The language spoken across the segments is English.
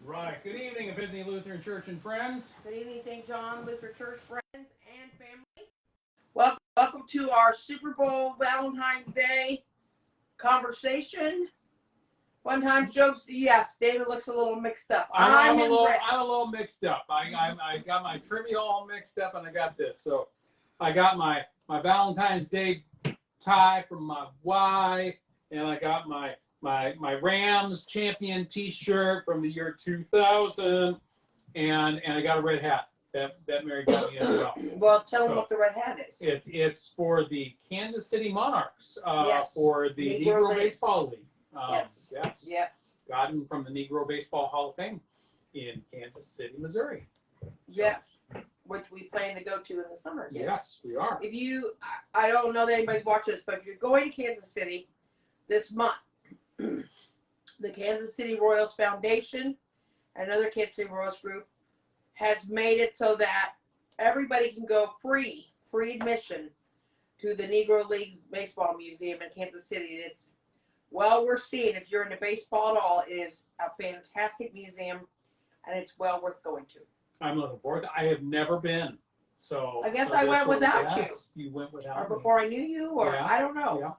Right. Good evening, Epiphany Lutheran Church and friends. Good evening, St. John Lutheran Church friends and family. Welcome to our Super Bowl Valentine's Day conversation. Fun times, jokes. Yes, David looks a little mixed up. I'm a little mixed up. I got my trivia all mixed up, and I got this. So I got my Valentine's Day tie from my wife, and I got my Rams champion T-shirt from the year 2000, and I got a red hat that Mary got me as well. Well, tell them what the red hat is. It's for the Kansas City Monarchs, Yes. For the Negro Baseball League. Yes. Gotten from the Negro Baseball Hall of Fame in Kansas City, Missouri. Yes. Which we plan to go to in the summer. Yes, we are. If you, I don't know that anybody's watching this, but if you're going to Kansas City this month, the Kansas City Royals Foundation, another Kansas City Royals group, has made it so that everybody can go free admission to the Negro League Baseball Museum in Kansas City. It's well worth seeing. If you're into baseball at all, it is a fantastic museum, and it's well worth going to. I'm looking forward to it. I have never been. So I guess I went without you. You went without or me. before I knew you, or Yeah. I don't know. Yeah.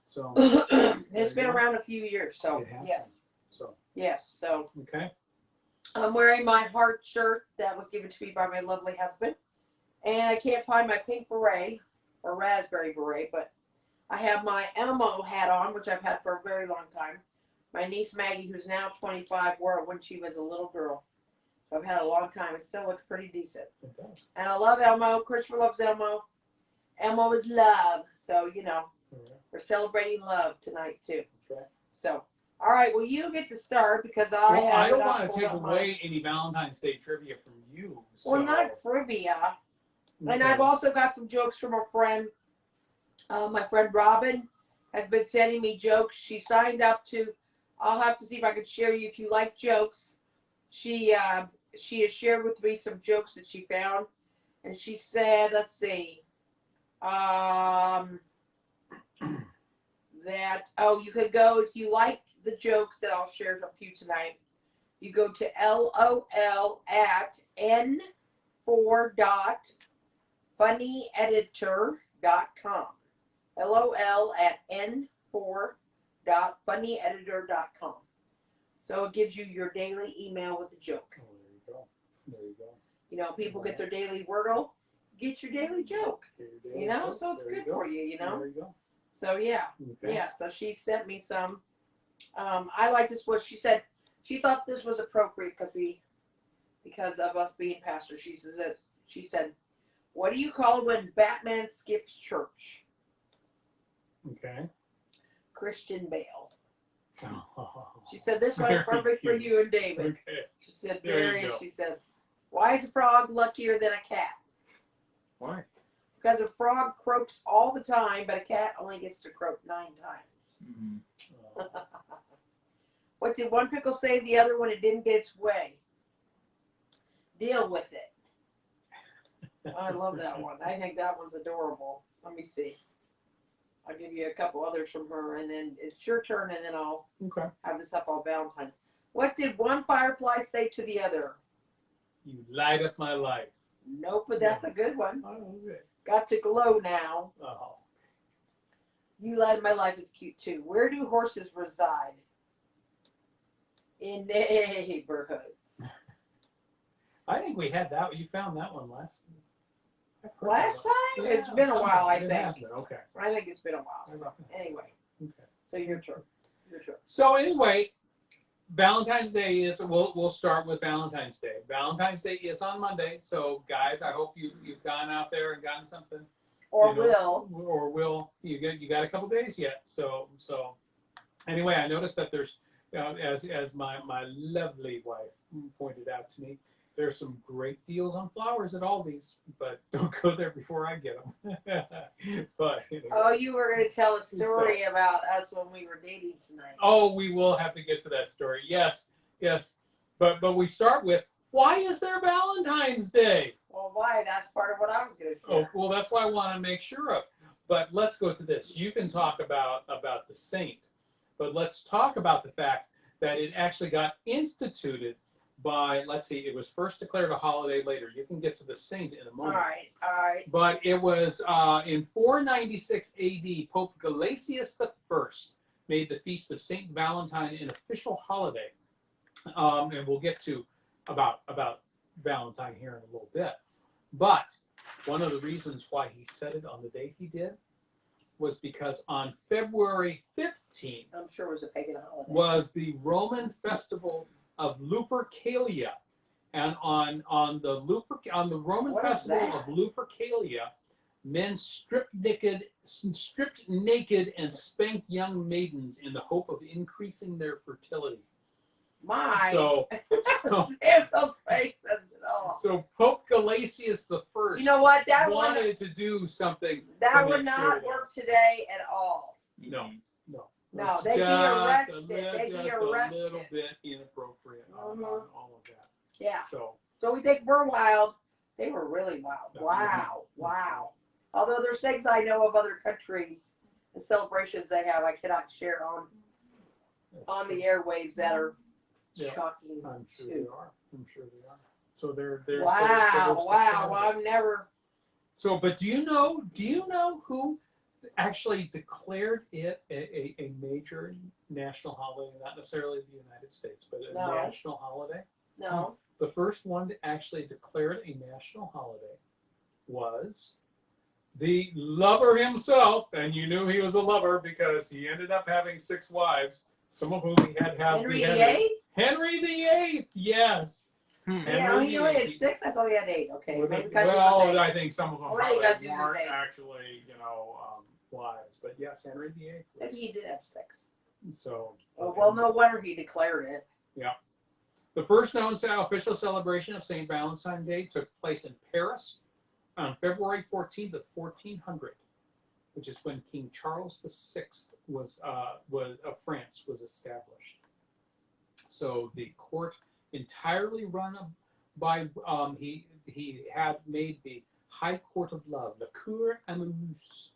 So it's been around a few years, so it has yes. been. So Yes, so okay. I'm wearing my heart shirt that was given to me by my lovely husband. And I can't find my pink beret or raspberry beret, but I have my Elmo hat on, which I've had for a very long time. My niece Maggie, who's now 25, wore it when she was a little girl. So I've had it a long time. It still looks pretty decent. It does. And I love Elmo. Christopher loves Elmo. Elmo is love. So, you know, we're celebrating love tonight, too. That's right. So, all right, well, you get to start because I don't want to take away any Valentine's Day trivia from you. So. Well, not trivia. Okay. And I've also got some jokes from a friend. My friend Robin has been sending me jokes. She signed up to, I'll have to see if I can share you if you like jokes. She has shared with me some jokes that she found. And she said, let's see, you could go, if you like the jokes that I'll share with you tonight, you go to lol@n4.funnyeditor.com. lol@n4.funnyeditor.com. So it gives you your daily email with the joke. Oh, there you go. There you go. You know, people get their daily Wordle, get your daily joke. You know, joke. so it's There good you go. for you, you know. There you go. So yeah. Okay. Yeah, so she sent me some. I like this one. She said she thought this was appropriate because of us being pastors. She said, what do you call it when Batman skips church? Okay. Christian Bale. Oh. She said this one is perfect for you and David. Okay. She said, There you go. she said, why is a frog luckier than a cat? Why? Because a frog croaks all the time, but a cat only gets to croak 9 times. Mm-hmm. What did one pickle say to the other when it didn't get its way? Deal with it. I love that one. I think that one's adorable. Let me see. I'll give you a couple others from her, and then it's your turn, and then I'll have this up on Valentine's. What did one firefly say to the other? You light up my life. Nope, but that's a good one. Oh, okay. Got to glow now. Oh. You light up my life is cute, too. Where do horses reside? In neighborhoods. I think we had that. You found that one last time? Yeah, it's been a while, I think. Okay. I think it's been a while. So, anyway. Okay. So your turn. So anyway, Valentine's Day is. We'll start with Valentine's Day. Valentine's Day is on Monday. So guys, I hope you've gone out there and gotten something. Or will. You got a couple days yet. So anyway, I noticed that there's as my lovely wife pointed out to me, there's some great deals on flowers at Aldi's, but don't go there before I get them. But anyway. Oh, you were going to tell a story about us when we were dating tonight. Oh, we will have to get to that story. Yes. But we start with, why is there Valentine's Day? Well, why? That's part of what I was going to share. Oh, well, that's what I want to make sure of. But let's go to this. You can talk about the saint, but let's talk about the fact that it actually got instituted by, let's see, it was first declared a holiday later. You can get to the saint in a All moment. right. But it was in 496 AD, Pope Gelasius I made the feast of Saint Valentine an official holiday. And we'll get to about Valentine here in a little bit. But one of the reasons why he set it on the date he did was because on February 15th I'm sure it was a pagan holiday. was the Roman festival of Lupercalia. And on the Roman What is festival that? of Lupercalia, men stripped naked and spanked young maidens in the hope of increasing their fertility. My. So Samuel's face says it all. So Pope Gelasius I You know what? That wanted to do something. That would not work today at all. No. No, It's they'd be just arrested. They'd be just arrested. a little bit inappropriate on all of that. Yeah. So we think we're wild. They were really wild. No, Wow. Although there's things I know of other countries and celebrations they have I cannot share on the airwaves that are shocking I'm sure too. they are. So they're Wow. Well, I've never. So, but do you know who actually declared it a major national holiday? Not necessarily the United States, but a national holiday. No. The first one to actually declare it a national holiday was the lover himself, and you knew he was a lover because he ended up having 6 wives, some of whom he had Henry VIII? Henry VIII, yes. Yeah, he only had 6. I thought he had 8. Okay. Well, I think some of them Well, probably weren't actually, wives. But yes, Henry VIII. Maybe he did have 6. So. Well, no wonder he declared it. Yeah. The first known official celebration of Saint Valentine Day took place in Paris on February 14th of 1400, which is when King Charles VI of France was established. So the court entirely run by he had made the High Court of Love, the Cour Amoureuse,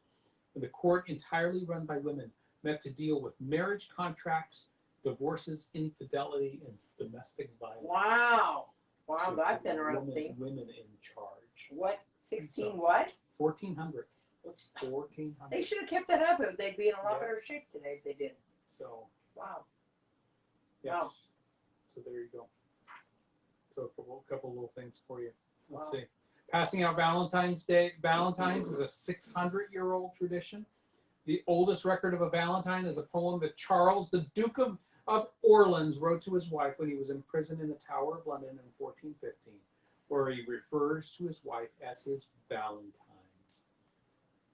the court entirely run by women, meant to deal with marriage contracts, divorces, infidelity, and domestic violence. Wow, that's interesting. Women in charge. What? 16 what? 1400. 1400. They should have kept that up. They'd be in a lot better shape today if they did. So. Wow. Yes. Wow. So there you go. So a couple little things for you. Let's see. Passing out Valentine's Day. Valentine's is a 600-year-old tradition. The oldest record of a Valentine is a poem that Charles, the Duke of Orleans, wrote to his wife when he was imprisoned in the Tower of London in 1415, where he refers to his wife as his Valentine.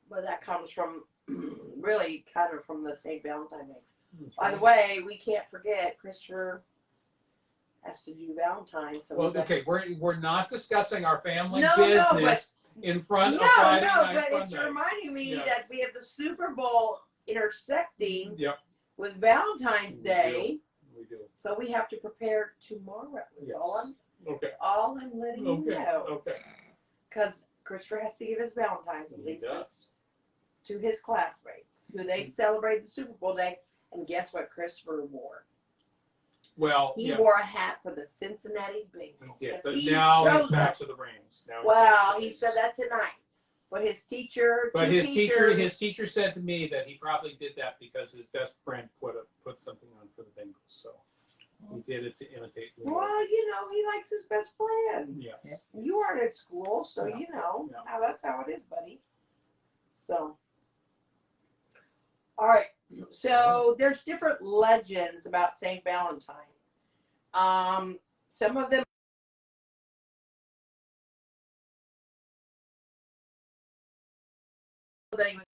But that comes from, really kind of from the Saint Valentine Day. By the way, we can't forget Christopher has to do Valentine's. So okay, we're not discussing our family business in front of Friday Night but Funday. It's reminding me that we have the Super Bowl intersecting with Valentine's Day. We do. So we have to prepare tomorrow. Yes. All I'm letting you know. Okay. Because Christopher has to give his Valentine's at least to his classmates, who they celebrate the Super Bowl day. And guess what Christopher wore? Well, he wore a hat for the Cincinnati Bengals. He did, but now he's back to the Rams. He said that tonight. But his teacher said to me that he probably did that because his best friend put something on for the Bengals. So he did it to imitate. Well, he likes his best friend. Yes. You aren't at school, so that's how it is, buddy. So, all right. So there's different legends about Saint Valentine. Some of them. That he was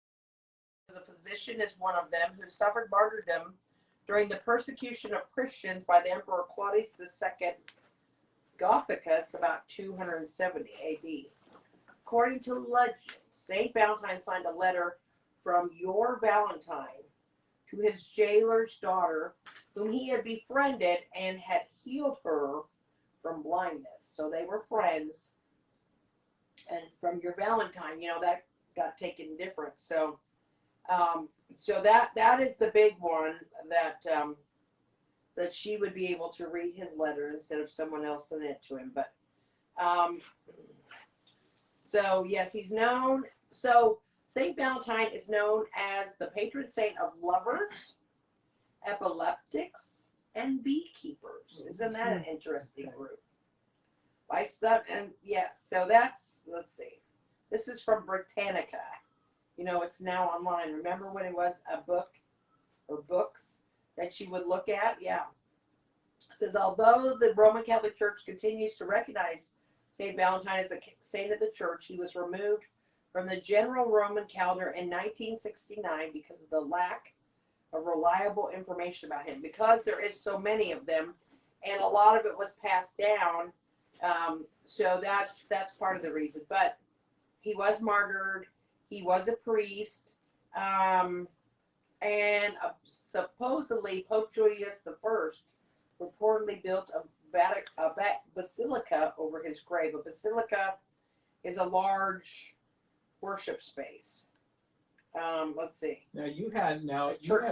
a physician is one of them who suffered martyrdom during the persecution of Christians by the Emperor Claudius II Gothicus about 270 AD. According to legend, Saint Valentine signed a letter from your Valentine to his jailer's daughter, whom he had befriended and had healed her from blindness. So they were friends. And from your Valentine, that got taken different. So that is the big one that that she would be able to read his letter instead of someone else sending it to him. But so yes, he's known. So Saint Valentine is known as the patron saint of lovers, epileptics, and beekeepers. Isn't that an interesting group? By some, and yes, so that's, let's see. This is from Britannica. You know, it's now online. Remember when it was a book or books that you would look at? Yeah. It says, although the Roman Catholic Church continues to recognize St. Valentine as a saint of the church, he was removed from the general Roman calendar in 1969 because of the lack of reliable information about him. Because there is so many of them, and a lot of it was passed down, so that's part of the reason. But he was martyred. He was a priest, and supposedly Pope Julius I reportedly built a basilica over his grave. A basilica is a large worship space. Let's see. Now you had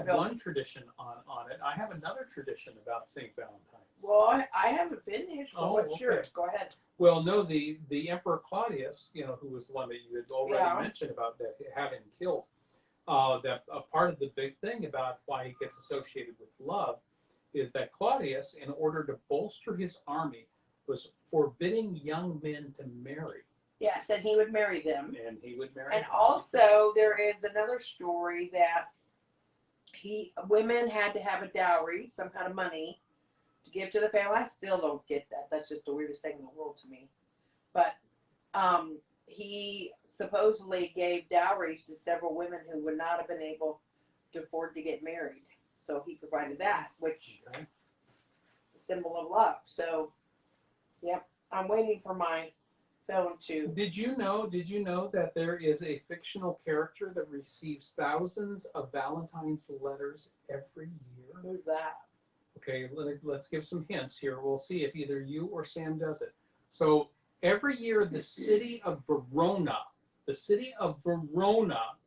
one tradition on it. I have another tradition about Saint Valentine. Well, I haven't finished. But what's yours? Go ahead. Well, no, the Emperor Claudius, you know, who was the one that you had already mentioned about that having killed. That a part of the big thing about why he gets associated with love is that Claudius, in order to bolster his army, was forbidding young men to marry. Yes, and he would marry them. And he would marry And them. also, there is another story that women had to have a dowry, some kind of money, to give to the family. I still don't get that. That's just the weirdest thing in the world to me. But he supposedly gave dowries to several women who would not have been able to afford to get married. So he provided that, which is a symbol of love. So, yep, I'm waiting for my phone to. Did you know that there is a fictional character that receives thousands of Valentine's letters every year? Who's that? Okay, let's give some hints here. We'll see if either you or Sam does it. So every year, the city of Verona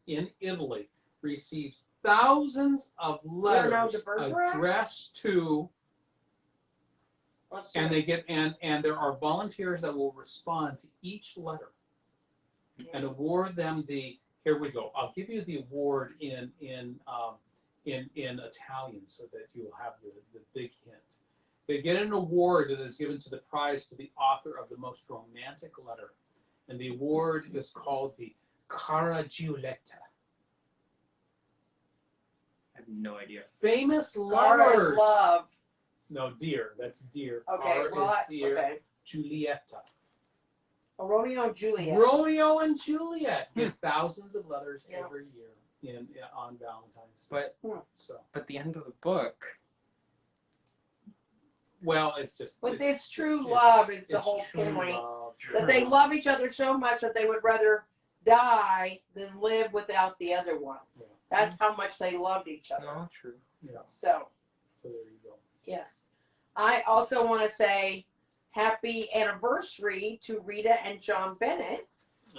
in Italy, receives thousands of letters addressed to, and they get and there are volunteers that will respond to each letter and award them the. Here we go. I'll give you the award in Italian so that you'll have the big hint. They get an award that is given to the prize to the author of the most romantic letter, and the award is called the Cara Giulietta. I have no idea. Famous Cara's lovers. love. No, dear. That's dear. Okay, Cara is dear. Okay. Giulietta. Romeo and Juliet. Romeo and Juliet get thousands of letters every year on Valentine's Day. But the end of the book. Well, it's just. But this true love is the whole point. That they love each other so much that they would rather die than live without the other one. Yeah. That's how much they loved each other. Oh, true. Yeah. So there you go. Yes. I also want to say happy anniversary to Rita and John Bennett,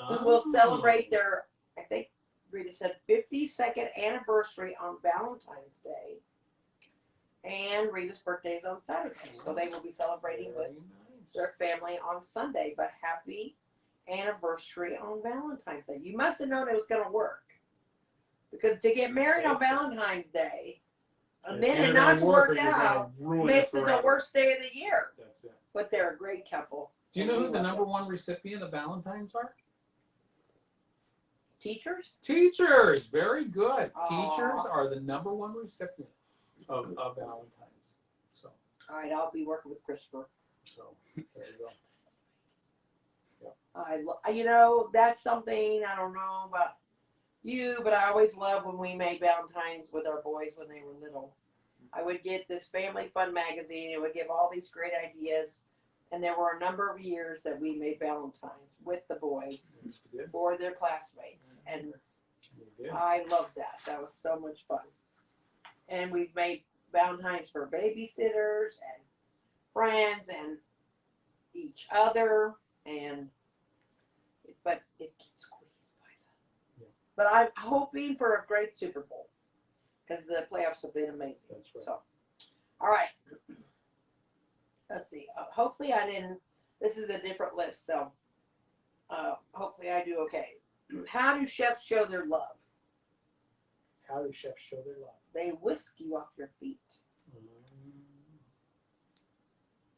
who will celebrate their, I think Rita said, 52nd anniversary on Valentine's Day. And Rita's birthday is on Saturday, so they will be celebrating with their family on Sunday. But happy anniversary on Valentine's Day. You must have known it was going to work. Because to get married on Valentine's Day, and then it not to work out, makes it the worst day of the year. That's it. But they're a great couple. Do you know who the number one recipient of Valentine's are? Teachers? Teachers. Very good. Aww. Teachers are the number one recipient of Valentine's. So. All right, I'll be working with Christopher. So there you go. You know, that's something, I don't know about you, but I always loved when we made Valentines with our boys when they were little. I would get this Family Fun magazine. It would give all these great ideas. And there were a number of years that we made Valentines with the boys for their classmates. And I loved that. That was so much fun. And we've made Valentines for babysitters and friends and each other. But it gets squeezed by that. But I'm hoping for a great Super Bowl because the playoffs have been amazing. That's right. So, All right. Let's see. Hopefully I didn't. This is a different list, so hopefully I do okay. How do chefs show their love? How do chefs show their love? They whisk you off your feet.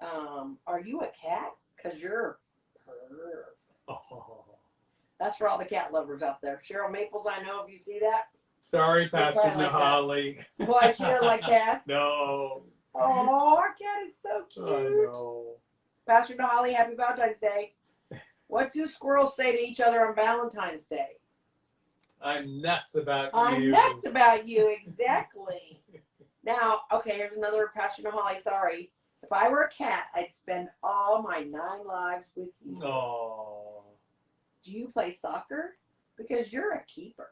Are you a cat? Because you're perfect. Oh. That's for all the cat lovers out there. Cheryl Maples, I know if you see that. Sorry, Pastor probably like that. Nahali. Why, she doesn't like cats? No. Oh, our cat is so cute. I know. Pastor Nahali, happy Valentine's Day. What do squirrels say to each other on Valentine's Day? I'm nuts about I'm you. nuts about you, exactly. Now, okay, here's another Pastor Nahali, sorry. If I were a cat, I'd spend all my 9 lives with you. Oh. Do you play soccer? Because you're a keeper.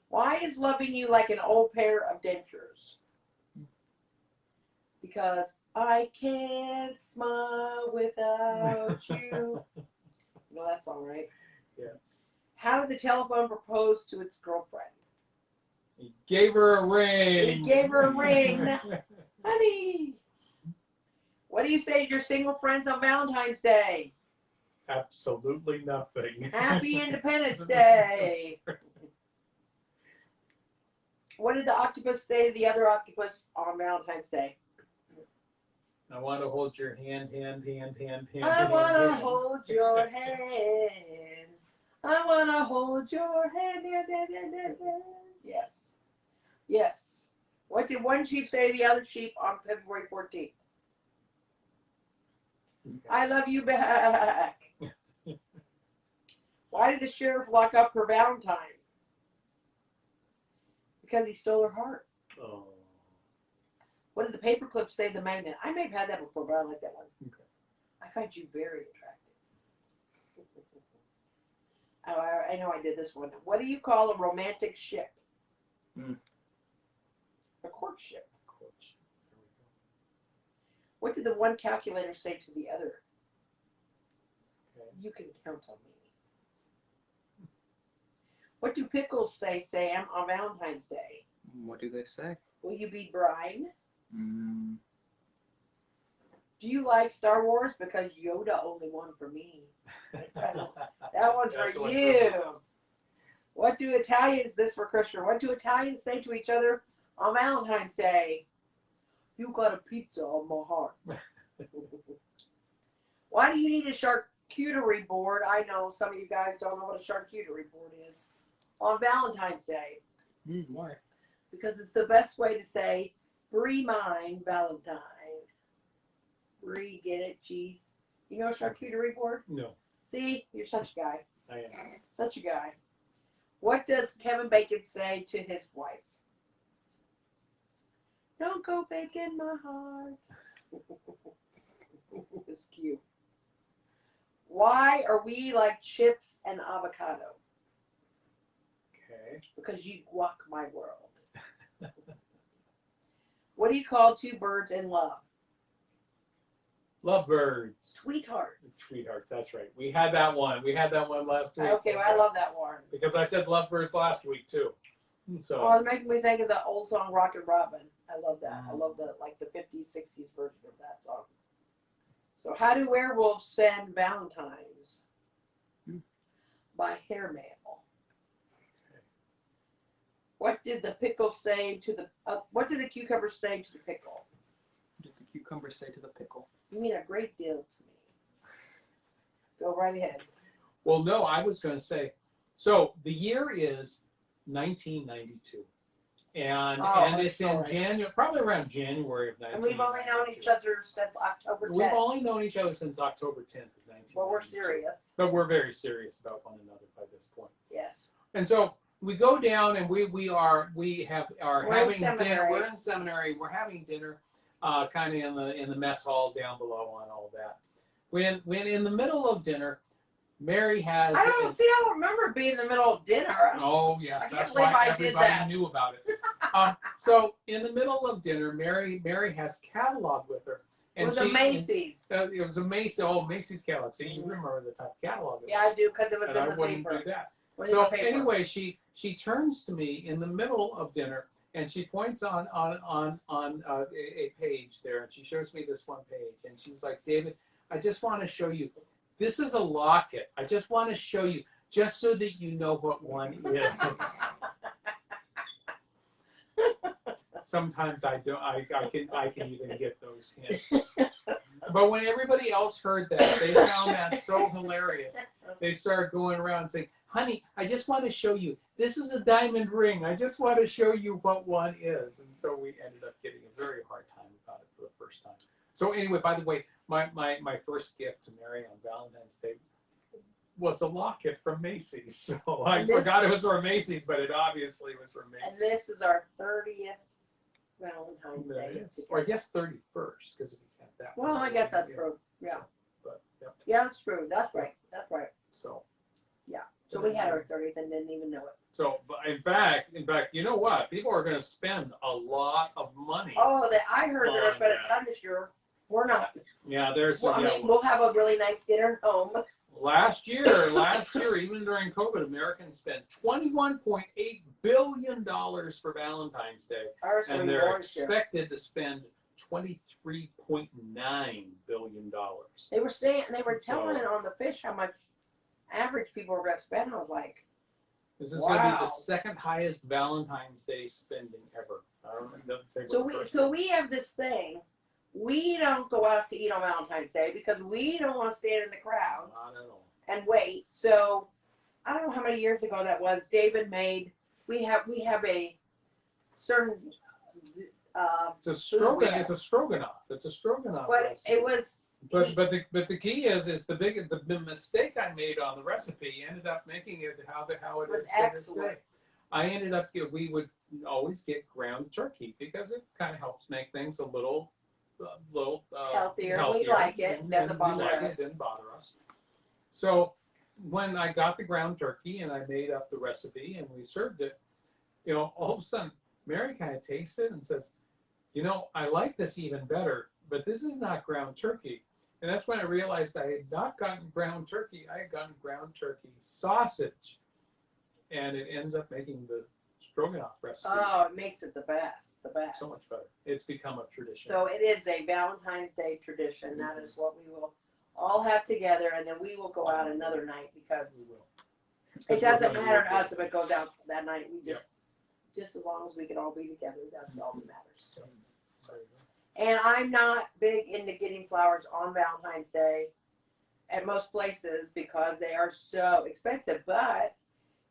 Why is loving you like an old pair of dentures? Because I can't smile without you. You know that song, right? Yes. How did the telephone propose to its girlfriend? He gave her a ring. He gave her a ring. Honey, what do you say to your single friends on Valentine's Day? Absolutely nothing. Happy Independence Day. What did the octopus say to the other octopus on Valentine's Day? I want to hold your hand. I want to hold your hand. I want to hold your hand. Yes. Yes. What did one sheep say to the other sheep on February 14th? I love you back. Why did the sheriff lock up her Valentine? Because he stole her heart. Oh. What did the paperclip say to the magnet? I may have had that before, but I like that one. Okay. I find you very attractive. Oh, I know I did this one. What do you call a romantic ship? A courtship. What did the one calculator say to the other? Okay. You can count on me. What do pickles say, Sam, on Valentine's Day? What do they say? Will you be brine? Mm. Do you like Star Wars? Because Yoda only won for me. That one's That's for one you. What do Italians, this for Christian, what do Italians say to each other on Valentine's Day? You got a pizza on my heart. Why do you need a charcuterie board? I know some of you guys don't know what a charcuterie board is. On Valentine's Day. Why? Because it's the best way to say, Brie mine, Valentine. Brie, get it, cheese? You know a charcuterie board? No, See, you're such a guy. I am. Such a guy. What does Kevin Bacon say to his wife? Don't go breaking my heart. It's cute. Why are we like chips and avocado? Okay. Because you guac my world. What do you call two birds in love? Lovebirds. Sweethearts. Sweethearts, that's right. We had that one. We had that one last week. Okay, well, I love that one. Because I said lovebirds last week too. So. Well, it's making me think of the old song Rockin' Robin. I love that. I love the 50s, 60s version of that song. So how do werewolves send valentines? By hair mail. Okay. What did the pickle say to the? What did the cucumber say to the pickle? What did the cucumber say to the pickle? You mean a great deal to me. Go right ahead. Well, no, I was going to say. So the year is 1992, and it's in January, probably around January of 1992. And we've only known each other since October 10th. We've only known each other since October 10th of 1992. Well, we're serious. But we're very serious about one another by this point. Yes. And so we go down and we're having dinner. We're in seminary. We're having dinner, kind of in the mess hall down below and all that. When in the middle of dinner, Mary has. I don't remember being in the middle of dinner. Oh yes, that's believe why I everybody knew about it. So in the middle of dinner, Mary has catalog with her. And it was a Macy's. It was a Macy's. Oh, Macy's catalog. See, you remember the type of catalog it was. Yeah, I do, because it was and in I the wouldn't paper. do that. So anyway, she turns to me in the middle of dinner and she points on a page there, and she shows me this one page, and she's like, David, I just want to show you. This is a locket. I just want to show you, just so that you know what one is. Sometimes I don't. I can even get those hints. But when everybody else heard that, they found that so hilarious. They started going around saying, honey, I just want to show you. This is a diamond ring. I just want to show you what one is. And so we ended up getting a very hard time about it for the first time. So anyway, by the way, my first gift to Mary on Valentine's Day was a locket from Macy's. So I forgot it was from Macy's, but it obviously was from Macy's. And this is our 30th Valentine's Day. Or I guess 31st, because if you count that. Well, I guess that's true. Yeah. So, but, yep. Yeah, that's true. That's right. That's right. So. Yeah. So we had our 30th and didn't even know it. So, but in fact, you know what? People are going to spend a lot of money. Oh, I heard they're spending a ton this year. We're not. Yeah, there's. Well, I mean, we'll have a really nice dinner home. Last year, even during COVID, Americans spent $21.8 billion for Valentine's Day, and they're expected to spend $23.9 billion. They were telling it on the fish how much average people were going to spend. I was like, this is going to be the second highest Valentine's Day spending ever. I don't know, it doesn't say what so we have this thing. We don't go out to eat on Valentine's Day because we don't want to stand in the crowds and wait. So I don't know how many years ago that was. David made. We have a certain. It's a stroganoff. It's a stroganoff. It's a stroganoff. But recipe. it was. But the key is the mistake I made on the recipe ended up making it how it is to this day. I ended up we would always get ground turkey because it kind of helps make things a little healthier. We like it. It doesn't bother us. It didn't bother us. So when I got the ground turkey and I made up the recipe and we served it, all of a sudden Mary kind of tastes it and says, I like this even better, but this is not ground turkey. And that's when I realized I had not gotten ground turkey. I had gotten ground turkey sausage. And it ends up making the stroganoff recipe. Oh, it makes it the best. So much better. It's become a tradition. So it is a Valentine's Day tradition. Mm-hmm. That is what we will all have together, and then we will go out another night because it doesn't matter to us if it goes out that night. We just as long as we can all be together, that's all that matters. So. And I'm not big into getting flowers on Valentine's Day at most places because they are so expensive. But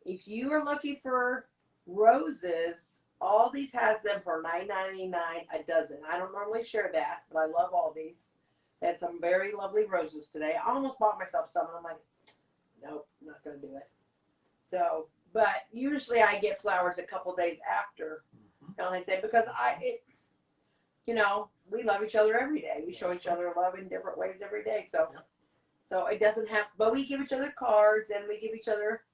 if you are looking for roses, Aldi's has them for $9.99 a dozen. I don't normally share that, but I love Aldi's. They had some very lovely roses today. I almost bought myself some, and I'm like, nope, I'm not going to do it. So, but usually I get flowers a couple days after Valentine's Day because we love each other every day. We show each other love in different ways every day. So, so it doesn't have, but we give each other cards and we give each other.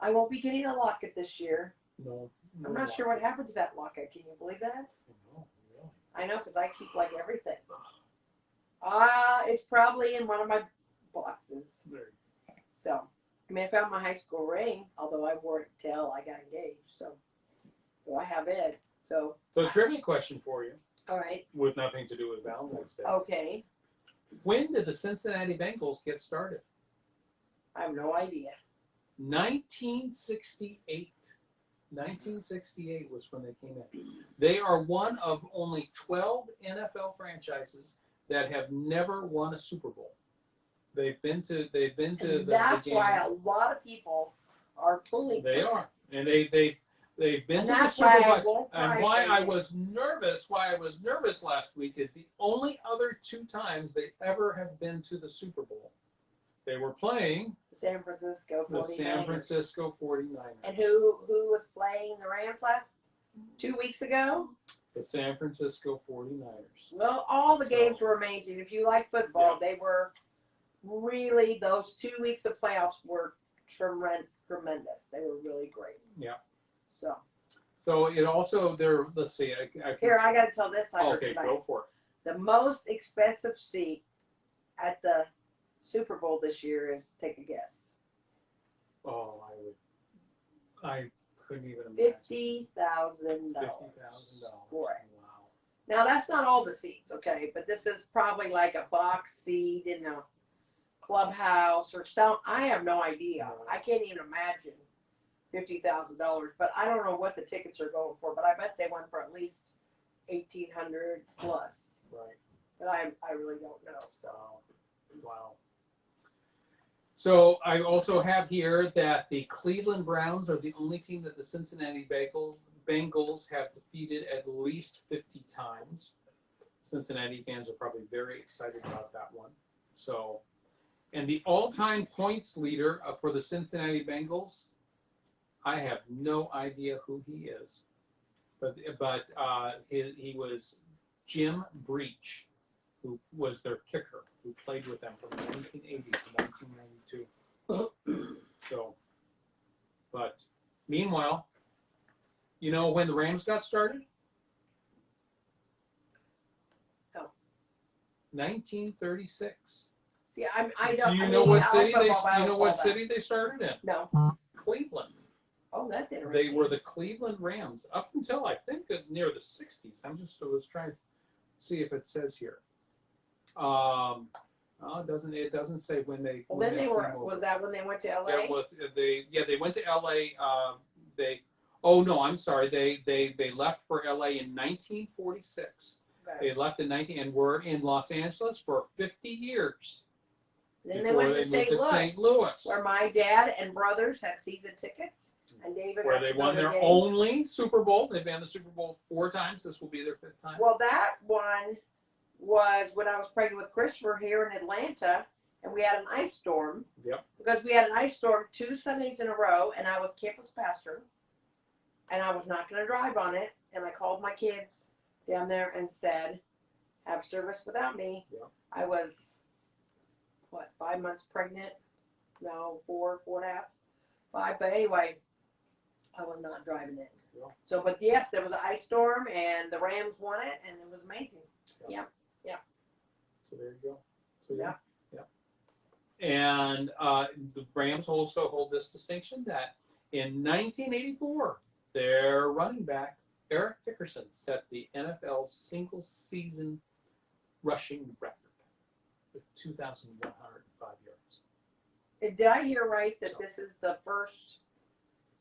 I won't be getting a locket this year. No I'm not sure what happened to that locket. Can you believe that? No, really. I know, because I keep like everything. It's probably in one of my boxes. So, I mean, I found my high school ring, although I wore it till I got engaged. So I have it. So trivia question for you. All right. With nothing to do with Valentine's Day. Okay. When did the Cincinnati Bengals get started? I have no idea. 1968. 1968 was when they came in. They are one of only 12 NFL franchises that have never won a Super Bowl. They've been to and that's why a lot of people are fully. They are, and they've been to the Super Bowl. And why I was nervous last week is the only other two times they ever have been to the Super Bowl. They were playing the San Francisco 49ers. And who was playing the Rams 2 weeks ago? The San Francisco 49ers. Well, all the games were amazing. If you like football, they were really, those 2 weeks of playoffs were tremendous. They were really great. Yeah. So it also, let's see. Here, I got to tell this. Okay, go for it. The most expensive seat at the Super Bowl this year is, take a guess. Oh, I couldn't even imagine. $50,000. $50,000. For it. Wow. Now that's not all the seats, okay, but this is probably like a box seat in a clubhouse or some. I have no idea. I can't even imagine $50,000. But I don't know what the tickets are going for. But I bet they went for at least 1,800 plus. Right. But I really don't know. So Wow. So I also have here that the Cleveland Browns are the only team that the Cincinnati Bengals have defeated at least 50 times. Cincinnati fans are probably very excited about that one. So, and the all-time points leader for the Cincinnati Bengals, I have no idea who he is, but he was Jim Breach, who was their kicker, who played with them from 1980 to 1992. So, but meanwhile, you know when the Rams got started? No. 1936. yeah, I don't. Do you I know mean, what I city like they? football, but I You don't know what follow city they started in? that. No. Cleveland. Oh, that's They interesting. were the Cleveland Rams up until I think near the 60s. I was trying to see if it says here. Oh, it doesn't say when they. Well, when then they came were. over. Was that when they went to LA? That was they went to LA. Oh no, I'm sorry. They left for LA in 1946. Okay. They left in 19 and were in Los Angeles for 50 years. Then they before went to moved St. Louis, Louis, where my dad and brothers had season tickets, and David where got they to go won to their games. only Super Bowl. They've been in the Super Bowl 4 times. This will be their 5th time. Well, that one was when I was pregnant with Christopher here in Atlanta, and we had an ice storm. Yep. Because we had an ice storm 2 Sundays in a row, and I was campus pastor, and I was not going to drive on it, and I called my kids down there and said, have service without me. Yep. I was, 5 months pregnant? No, 4 and a half, 5. But anyway, I was not driving it. Yep. So, but yes, there was an ice storm, and the Rams won it, and it was amazing. Yep. Yeah. So there you go. So Yeah. And the Rams also hold this distinction that in 1984, their running back, Eric Dickerson, set the NFL's single-season rushing record with 2,105 yards. Did I hear right that So- this is the first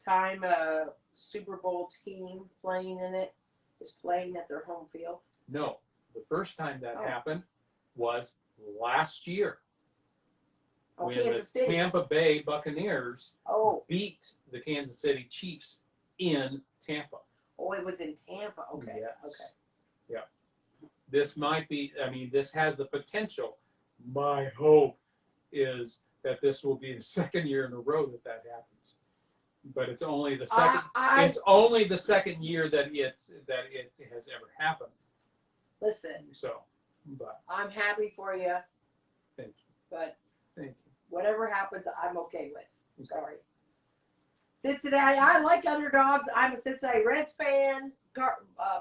time a Super Bowl team playing in it is playing at their home field? No, the first time that Oh. happened was last year Oh, when Kansas the City. Tampa Bay Buccaneers Oh, beat the Kansas City Chiefs in Tampa. oh, it was in Tampa. Okay. Yes. Okay. Yeah. This might be, this has the potential. My hope is that this will be the second year in a row that happens. But it's only the second. It's only the second year that it has ever happened. Listen, So, but I'm happy for you, thank you. but Thank you. whatever happens, I'm okay with. Sorry. Cincinnati, I like underdogs. I'm a Cincinnati Reds fan.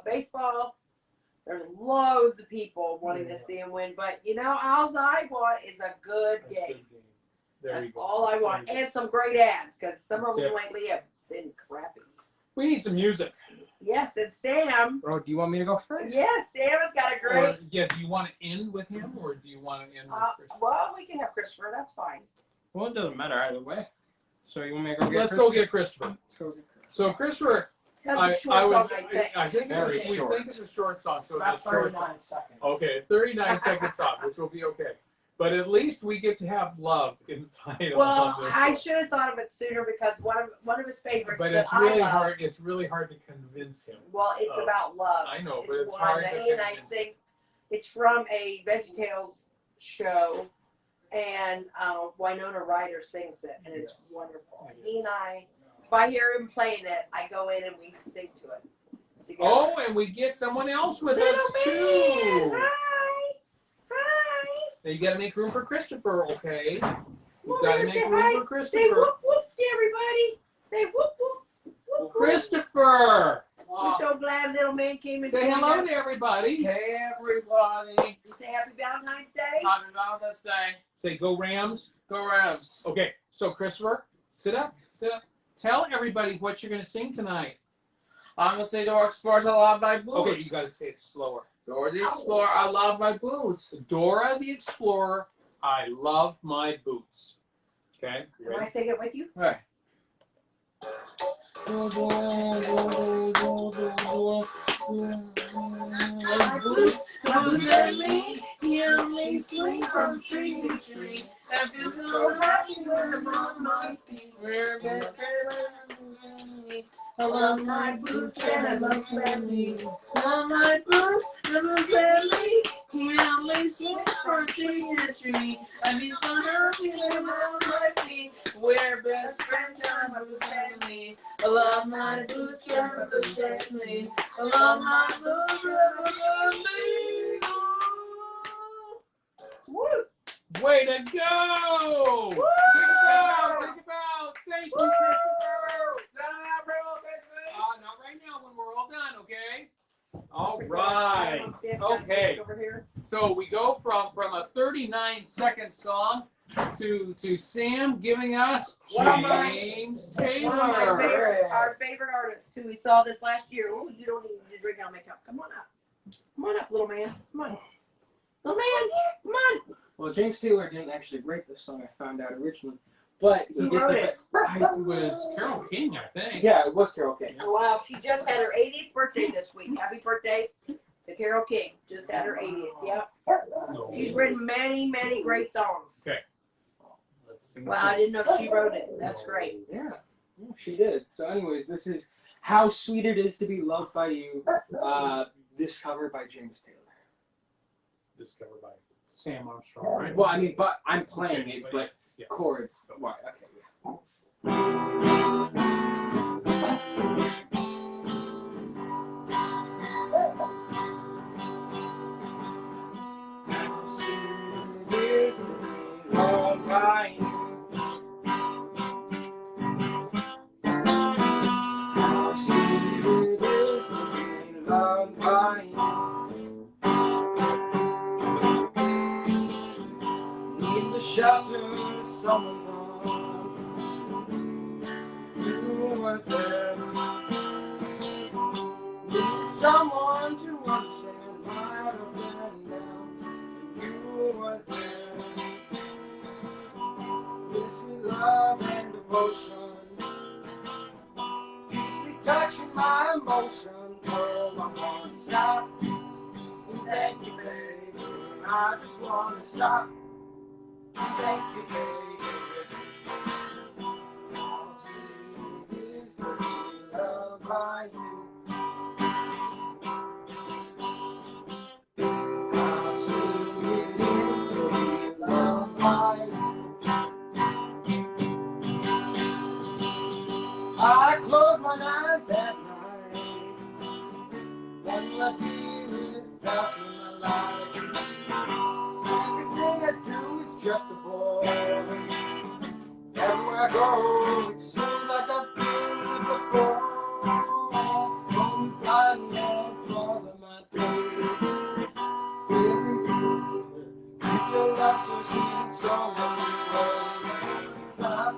Baseball, there's loads of people wanting to see him win, but all I want is a good That's a game. good game. There you That's go. all I want, There you go. and some great ads, because some of That's them it. lately have been crappy. We need some music. Yes, and Sam. Bro, do you want me to go first? Yes, Sam has got a Or, great. do you want to end with him, or do you want to end with Chris? Well, we can have Christopher. That's fine. Well, it doesn't matter either way. So you want me to go get Let's go get Christopher. Let's go get Chris. So Christopher, That's a short song, I think. I think Very we short. think it's a short song, so About it's a short song. 39 seconds. Okay, 39-second song, which will be okay. But at least we get to have love in the title. Well, of this I one. should have thought of it sooner because one of his favorites But that it's I really love. hard. It's really hard to convince him. Well, it's Oh, about love. I know, but it's one hard that to he and I convince. sing. It's from a VeggieTales show, and Winona Ryder sings it, and it's Yes. wonderful. It He is. and I, if I hear him playing it, I go in and we sing to it together. Oh, and we get someone else with Little us man, too. hi, hi. Now you got to make room for Christopher, okay? You Well, got to say make hi. room for Say Christopher. whoop whoop to everybody. Say whoop whoop whoop whoop. Christopher, We're so glad little man came and say joined hello us. to everybody. Hey everybody, You say Happy Valentine's Day. happy Valentine's Day. Say go Rams. Go Rams. Okay, so Christopher, sit up, sit up. tell everybody what you're going to sing tonight. I'm gonna say Dora Explorers, I love my blues. Okay, you got to say it slower. Dora the Explorer, I love my blues. Dora the Explorer, I love my boots. Okay? You Am I ready? singing it with you? Right. Blues and me, he only swing from tree to tree. I feel so happy when I'm on my feet. We're best friends and me. I love my blues and I love family. Love my blues and blues family. He only swing from tree to tree. I feel so happy when I'm on my feet. We're best friends and blues family. I love my blues and blues family. I love my blues and blues family. Woo! Way to go! Woo! Take a bow! Take a bow! Thank you, Woo! Christopher! Not right now when we're all done, okay? All right. Okay. Over here. So we go from a 39-second song to Sam giving us One of my- James One of my Taylor. favorite, our favorite artists who we saw this last year. Oh, you don't need to drink out makeup. Come on up. Come on up, little man. Come on. Little man, come on. Well, James Taylor didn't actually write this song, I found out originally. But he Who did wrote the, it? It was Carole King, I think. Yeah, it was Carole King. Oh, wow, she just had her 80th birthday this week. Happy birthday to Carole King. Just had her 80th. Yep. No. She's written many, many great songs. Okay. Let's sing the Wow, I song. didn't know she wrote it. That's great. Yeah, she did. So anyways, this is How Sweet It Is to Be Loved by You, this cover by James Taylor. Discovered by Sam Armstrong, right? Well, I mean, but I'm playing it, but yeah. chords. Right, okay, yeah. How sweet it is to be loved by you. How sweet it is to be loved by you. In the shelter of someone's arms, you were there. Need someone to understand my ups and downs, and you were there. This is love and devotion, deeply touching my emotions. Oh, I want to stop and thank you, baby. I just want to stop. Thank you, baby. How sweet it is to be loved by you. How sweet it is to be loved by you. I close my eyes at night when I feel it felt in my life. Everything I do is just a bore. Everywhere I go, it seems like I've been here before. Don't find no flaws in my day. Keep your love so sweet in so many ways. Stop.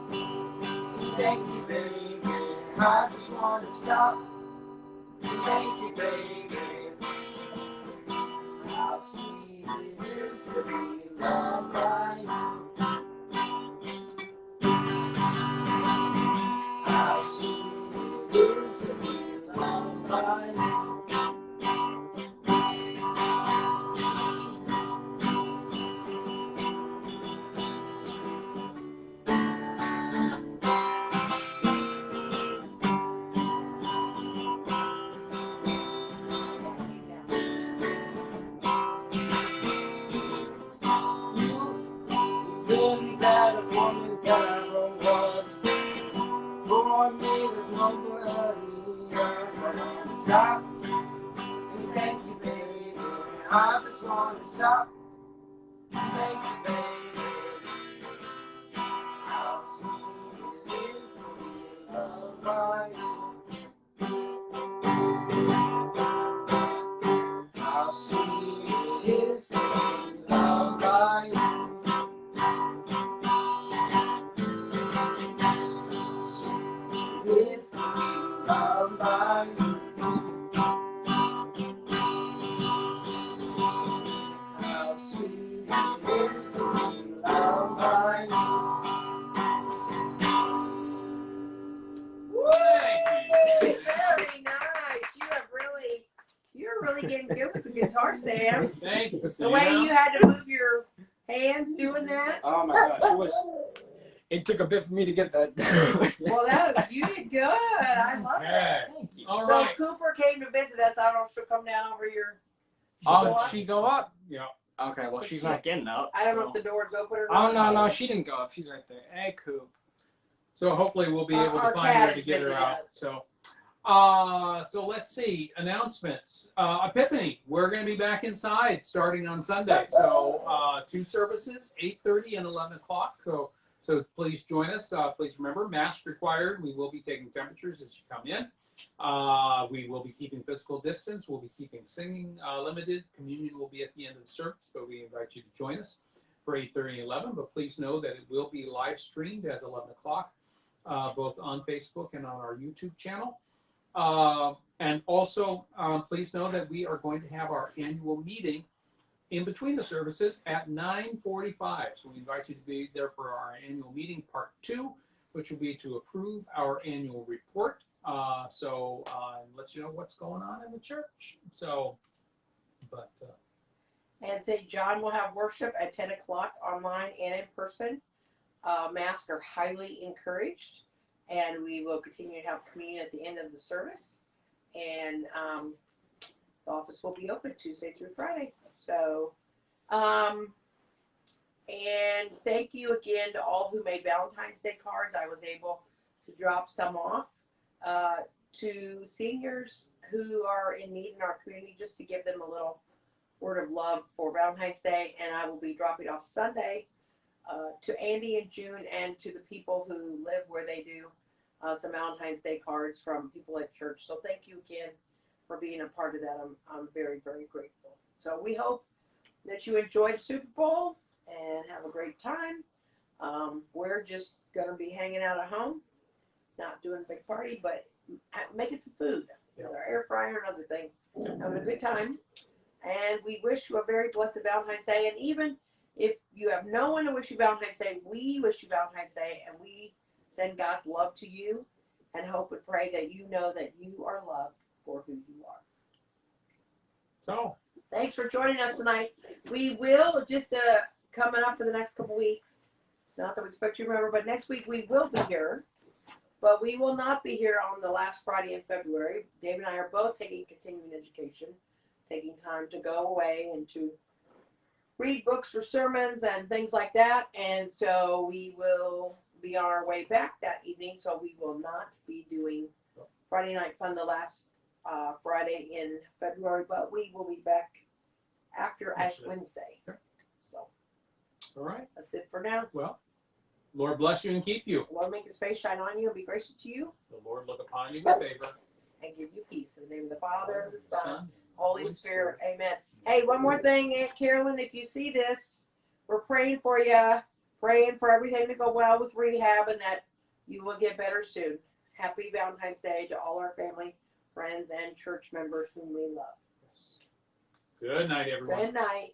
Thank you, baby. I just want to stop. Thank you, baby. How sweet it is to be loved by you. How sweet it is to be loved by you. Really bad a woman that I was. For me, there's no bloody else. I want to stop and thank you, baby. I just want to stop and thank you, baby. How sweet it is to be loved by you. How sweet it is to be loved by you. Thank you, The Christina. way you had to move your hands doing that. Oh my gosh, it took a bit for me to get that. Well, you did good. I love Okay. it. Thank you. All So right. Cooper came to visit us. I don't know if she'll come down over your. Oh, door. did she go up? Yeah. Okay, well, she's not getting up. I don't know so. if the door's open or Oh, not. no, she didn't go up. She's right there. Hey, Coop. So hopefully we'll be able Our to find cat her to is get her visiting out. us. So let's see. Announcements. Epiphany. We're going to be back inside starting on Sunday. So 2 services, 8:30 and 11 o'clock. So please join us. Please remember, mask required. We will be taking temperatures as you come in. We will be keeping physical distance. We'll be keeping singing limited. Communion will be at the end of the service, but we invite you to join us for 8:30 and 11. But please know that it will be live streamed at 11 o'clock, both on Facebook and on our YouTube channel. And also, please know that we are going to have our annual meeting in between the services at 9:45. So we invite you to be there for our annual meeting, part 2, which will be to approve our annual report. Let you know what's going on in the church. And St. John will have worship at 10 o'clock online and in person. Masks are highly encouraged. And we will continue to have communion at the end of the service. And the office will be open Tuesday through Friday. So, and thank you again to all who made Valentine's Day cards. I was able to drop some off to seniors who are in need in our community, just to give them a little word of love for Valentine's Day. And I will be dropping off Sunday to Andy and June and to the people who live where they do some Valentine's Day cards from people at church. So thank you again for being a part of that. I'm very, very grateful. So we hope that you enjoy the Super Bowl and have a great time. We're just going to be hanging out at home, not doing a big party, but making some food with our air fryer and other things. Having a good time. And we wish you a very blessed Valentine's Day. And even if you have no one to wish you Valentine's Day, we wish you Valentine's Day, and we send God's love to you and hope and pray that you know that you are loved for who you are. So thanks for joining us tonight. We will, just coming up for the next couple weeks, not that we expect you to remember, but next week we will be here. But we will not be here on the last Friday in February. Dave and I are both taking continuing education, taking time to go away and to read books for sermons and things like that. And so we will be on our way back that evening. So we will not be doing Friday Night Fun the last Friday in February, but we will be back after Ash Wednesday. Okay. So, all right. that's it for now. Well, Lord bless you and keep you. Lord make his face shine on you and be gracious to you The Lord look upon you with favor. and give you peace. In the name of the Father, and the Son, Son, Holy Spirit. Amen. Hey, one more thing, Aunt Carolyn, if you see this, we're praying for you, praying for everything to go well with rehab and that you will get better soon. Happy Valentine's Day to all our family, friends, and church members whom we love. Good night, everyone. Good night.